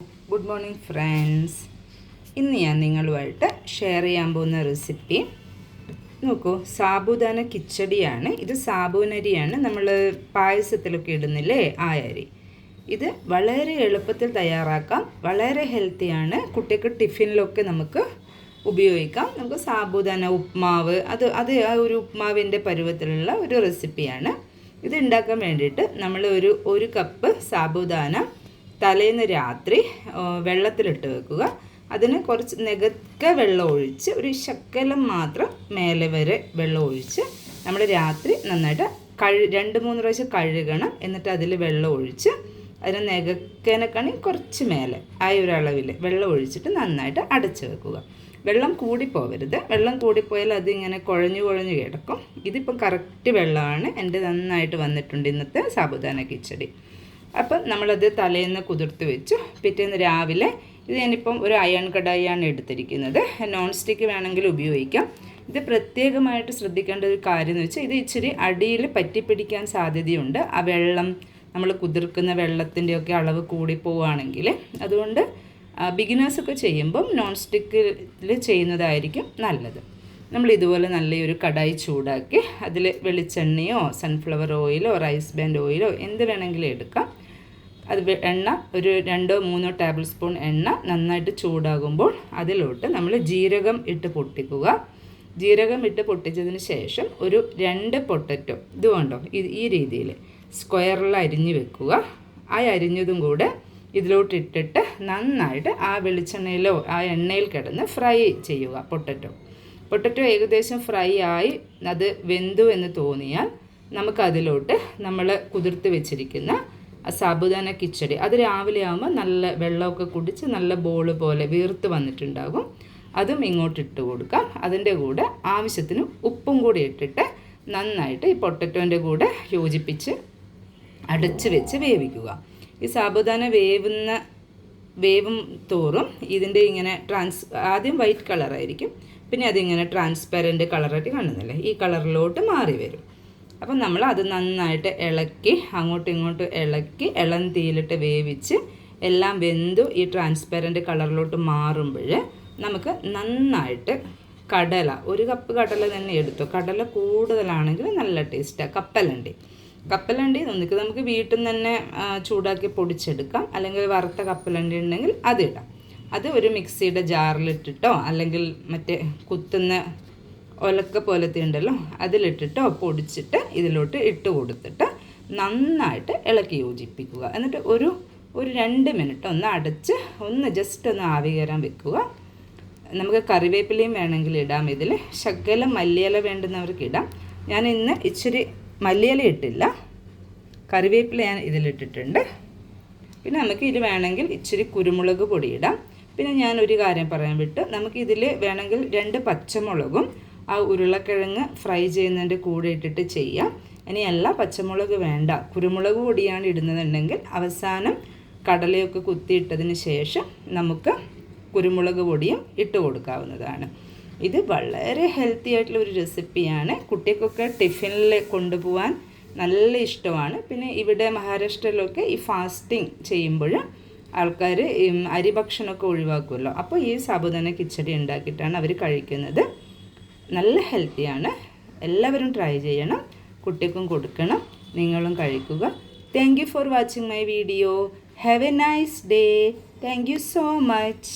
Good morning friends. ഇന്ന് ഞാൻ നിങ്ങളുമായിട്ട് ഷെയർ ചെയ്യാൻ പോകുന്ന റെസിപ്പി നോക്കൂ, സാബുദാന കിച്ചടിയാണ്. ഇത് സാബൂനരിയാണ്, നമ്മൾ പായസത്തിലൊക്കെ ഇടുന്നില്ലേ ആ അരി. ഇത് വളരെ എളുപ്പത്തിൽ തയ്യാറാക്കാം, വളരെ ഹെൽത്തിയാണ്. കുട്ടിക്ക് ടിഫിനിലൊക്കെ നമുക്ക് ഉപയോഗിക്കാം. നമുക്ക് സാബുദാന ഉപ്മാവ് അത് ആ ഒരു ഉപ്മാവിൻ്റെ പരുവത്തിലുള്ള ഒരു റെസിപ്പിയാണ്. ഇത് ഉണ്ടാക്കാൻ വേണ്ടിയിട്ട് നമ്മൾ ഒരു കപ്പ് സാബുദാന തലേന്ന് രാത്രി വെള്ളത്തിലിട്ട് വെക്കുക. അതിന് കുറച്ച് നെകക്ക വെള്ളം ഒഴിച്ച് ഒരു ശകലം മാത്രം മേലെ വരെ വെള്ളം ഒഴിച്ച് നമ്മൾ രാത്രി നന്നായിട്ട് 2-3 പ്രാവശ്യം കഴുകണം. എന്നിട്ട് അതിൽ വെള്ളം ഒഴിച്ച് അതിന് നെകക്കനക്കണി കുറച്ച് മേലെ ആ ഒരു അളവിൽ വെള്ളം ഒഴിച്ചിട്ട് നന്നായിട്ട് അടച്ചു വെക്കുക. വെള്ളം കൂടിപ്പോവരുത്. വെള്ളം കൂടിപ്പോയാൽ അതിങ്ങനെ കുഴഞ്ഞു കിടക്കും. ഇതിപ്പം കറക്റ്റ് വെള്ളമാണ്. എൻ്റെ നന്നായിട്ട് വന്നിട്ടുണ്ട് ഇന്നത്തെ സാബുദാന കിച്ചടി. അപ്പം നമ്മളത് തലേന്ന് കുതിർത്ത് വെച്ചു. പിറ്റേന്ന് രാവിലെ ഇത് ഞാനിപ്പം ഒരു അയൺ കടായിയാണ് എടുത്തിരിക്കുന്നത്. നോൺ സ്റ്റിക്ക് വേണമെങ്കിൽ ഉപയോഗിക്കാം. ഇത് പ്രത്യേകമായിട്ട് ശ്രദ്ധിക്കേണ്ട ഒരു കാര്യം എന്ന് വെച്ചാൽ ഇത് ഇച്ചിരി അടിയിൽ പറ്റിപ്പിടിക്കാൻ സാധ്യതയുണ്ട്. ആ വെള്ളം നമ്മൾ കുതിർക്കുന്ന വെള്ളത്തിൻ്റെയൊക്കെ അളവ് കൂടി പോവുകയാണെങ്കിൽ. അതുകൊണ്ട് ബിഗിനേഴ്സൊക്കെ ചെയ്യുമ്പം നോൺ സ്റ്റിക്കിൽ ചെയ്യുന്നതായിരിക്കും നല്ലത്. നമ്മൾ ഇതുപോലെ നല്ലൊരു കടായി ചൂടാക്കി അതിൽ വെളിച്ചെണ്ണയോ സൺഫ്ലവർ ഓയിലോ റൈസ് ബ്രാൻഡ് ഓയിലോ എന്ത് വേണമെങ്കിലും എടുക്കാം. അത് എണ്ണ ഒരു 2-3 ടേബിൾ സ്പൂൺ എണ്ണ നന്നായിട്ട് ചൂടാകുമ്പോൾ അതിലോട്ട് നമ്മൾ ജീരകം ഇട്ട് പൊട്ടിക്കുക. ജീരകം ഇട്ട് പൊട്ടിച്ചതിന് ശേഷം ഒരു 2 പൊട്ടറ്റോ ഇത് കണ്ടോ ഈ രീതിയിൽ സ്ക്വയറിൽ അരിഞ്ഞ് വെക്കുക. ആ അരിഞ്ഞതും കൂടെ ഇതിലോട്ട് ഇട്ടിട്ട് നന്നായിട്ട് ആ വെളിച്ചെണ്ണയിലോ ആ എണ്ണയിൽ കിടന്ന് ഫ്രൈ ചെയ്യുക. പൊട്ടറ്റോ ഏകദേശം ഫ്രൈ ആയി അത് വെന്തു എന്ന് തോന്നിയാൽ നമുക്കതിലോട്ട് നമ്മൾ കുതിർത്ത് വെച്ചിരിക്കുന്ന സാബുദാന കിച്ചടി, അത് രാവിലെ ആകുമ്പോൾ നല്ല വെള്ളമൊക്കെ കുടിച്ച് നല്ല ബോൾ പോലെ വീർത്ത് വന്നിട്ടുണ്ടാകും. അതും ഇങ്ങോട്ട് ഇട്ട് കൊടുക്കാം. അതിൻ്റെ കൂടെ ആവശ്യത്തിന് ഉപ്പും കൂടി ഇട്ടിട്ട് നന്നായിട്ട് ഈ പൊട്ടറ്റോൻ്റെ കൂടെ യോജിപ്പിച്ച് അടച്ച് വെച്ച് വേവിക്കുക. ഈ സാബുദാന വേവും തോറും ഇതിൻ്റെ ഇങ്ങനെ ആദ്യം വൈറ്റ് കളറായിരിക്കും, പിന്നെ അതിങ്ങനെ ട്രാൻസ്പെറൻറ്റ് കളറായിട്ട് കാണുന്നില്ലേ, ഈ കളറിലോട്ട് മാറി വരും. അപ്പം നമ്മൾ അത് നന്നായിട്ട് ഇളക്കി അങ്ങോട്ടും ഇങ്ങോട്ടും ഇളക്കി ഇളം തീയിലിട്ട് വേവിച്ച് എല്ലാം വെന്തു ഈ ട്രാൻസ്പെറൻറ്റ് കളറിലോട്ട് മാറുമ്പോൾ നമുക്ക് നന്നായിട്ട് കടല, 1 കപ്പ് കടല തന്നെ എടുത്തു. കടല കൂടുതലാണെങ്കിൽ നല്ല ടേസ്റ്റാണ്. കപ്പലണ്ടി നമുക്ക് വീട്ടിൽ നിന്ന് തന്നെ ചൂടാക്കി പൊടിച്ചെടുക്കാം. അല്ലെങ്കിൽ വറുത്ത കപ്പലണ്ടി ഉണ്ടെങ്കിൽ അതിടാം. അത് ഒരു മിക്സിയുടെ ജാറിലിട്ടിട്ടോ അല്ലെങ്കിൽ മറ്റേ കുത്തുന്ന ഒലക്ക പോലത്തെ ഉണ്ടല്ലോ അതിലിട്ടിട്ടോ പൊടിച്ചിട്ട് ഇതിലോട്ട് ഇട്ട് കൊടുത്തിട്ട് നന്നായിട്ട് ഇളക്കി യോജിപ്പിക്കുക. എന്നിട്ട് ഒരു 2 മിനിറ്റ് ഒന്ന് അടച്ച് ജസ്റ്റ് ഒന്ന് ആവി കയറാൻ വെക്കുക. നമുക്ക് കറിവേപ്പിലയും വേണമെങ്കിൽ ഇടാം. ഇതിൽ ശകലം മല്ലിയില വേണ്ടുന്നവർക്ക് ഇടാം. ഞാൻ ഇന്ന് ഇച്ചിരി മല്ലിയില ഇട്ടില്ല, കറിവേപ്പില ഞാൻ ഇതിലിട്ടിട്ടുണ്ട്. പിന്നെ നമുക്ക് ഇതിൽ വേണമെങ്കിൽ ഇച്ചിരി കുരുമുളക് പൊടി ഇടാം. പിന്നെ ഞാനൊരു കാര്യം പറയാൻ വിട്ട്, നമുക്കിതിൽ വേണമെങ്കിൽ 2 പച്ചമുളകും ആ ഉരുളക്കിഴങ്ങ് ഫ്രൈ ചെയ്യുന്നതിൻ്റെ കൂടെ ഇട്ടിട്ട് ചെയ്യാം. ഇനിയല്ല പച്ചമുളക് വേണ്ട, കുരുമുളക് പൊടിയാണ് ഇടുന്നതുണ്ടെങ്കിൽ അവസാനം കടലയൊക്കെ കുത്തിയിട്ടതിന് ശേഷം നമുക്ക് കുരുമുളക് പൊടിയും ഇട്ട് കൊടുക്കാവുന്നതാണ്. ഇത് വളരെ ഹെൽത്തി ആയിട്ടുള്ള ഒരു റെസിപ്പിയാണ്. കുട്ടികൾക്കൊക്കെ ടിഫിനിൽ കൊണ്ടുപോകാൻ നല്ല ഇഷ്ടമാണ്. പിന്നെ ഇവിടെ മഹാരാഷ്ട്രയിലൊക്കെ ഈ ഫാസ്റ്റിംഗ് ചെയ്യുമ്പോൾ ആൾക്കാർ അരി ഭക്ഷണമൊക്കെ ഒഴിവാക്കുമല്ലോ. അപ്പോൾ ഈ സാബുദാന കിച്ചടി ഉണ്ടാക്കിയിട്ടാണ് അവർ കഴിക്കുന്നത്. നല്ല ഹെൽത്തിയാണ്. എല്ലാവരും ട്രൈ ചെയ്യണം, കുട്ടിക്കും കൊടുക്കണം, നിങ്ങളും കഴിക്കുക. Thank you for watching my video. Have A nice day. Thank you so much.